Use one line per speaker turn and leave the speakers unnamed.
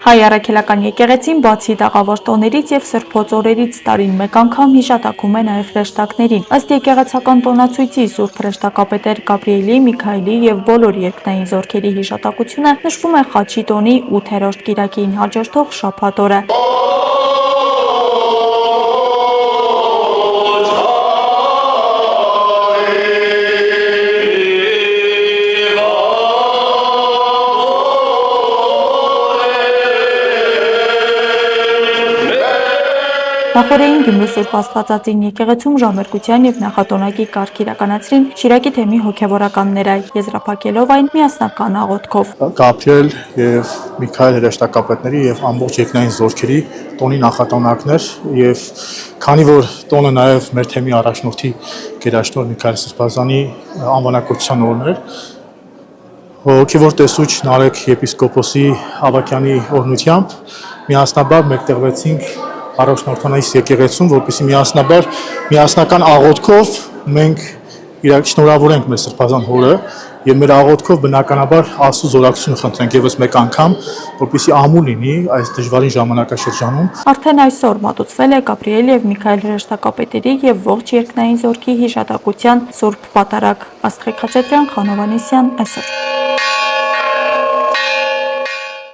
Հայ առաքելական եկեղեցին բացի տաղավար տոներից եւ սրբոց օրերից տարին մեկ անգամ հիշատակում է նաեւ հրեշտակներին։ Ըստ եկեղեցական տոնացույցի Սուրբ հրեշտակապետեր Գաբրիելի, Միքայելի եւ բոլոր երկնային զորքերի հիշատակությունը նշվում է Խաչի տոնի 8-րդ կիրակին հաջորդող շաբաթ օրը։ Նախորդին Գյումրու Սուրբ Աստվածածին եկեղեցում ժամերկության եւ նախատոնակի կարգ իրականացրին Շիրակի թեմի հոգեվորականները, եզրափակելով այն միասնական աղոթքով։
Գաբրիել եւ Միքայել հրեշտակապետների եւ ամբողջ երկնային զորքերի տոնի նախատոնակներ եւ քանի որ տոնը նաեւ մեր թեմի առաջնորդի գերաշնորհ Միքայել Սրբազանի անվանակոչության օրն էր, հոգեվոր տեսուչ Նարեկ եպիսկոպոսի Ավակյանի օրհնությամբ միասնաբար մեկտեղվեցինք Առաջնորդանայս եկեղեցում, որպեսզի միասնական աղոթքով մենք շնորհավորենք մեր Սրբազան հորը եւ մեր աղոթքով բնականաբար Աստծո զորակցությունը խնդրենք եւս մեկ անգամ, որպեսզի ամուր լինի այս դժվարին ժամանակաշրջանում։
Արդեն այսօր մատուցվել է Գաբրիել եւ Միքայել հրեշտակապետերի եւ ողջ երկնային զորքի հիշատակության Սուրբ Պատարագ։ Աստղիկ Խաչատրյան, Խանով Անիսյան, այսօր։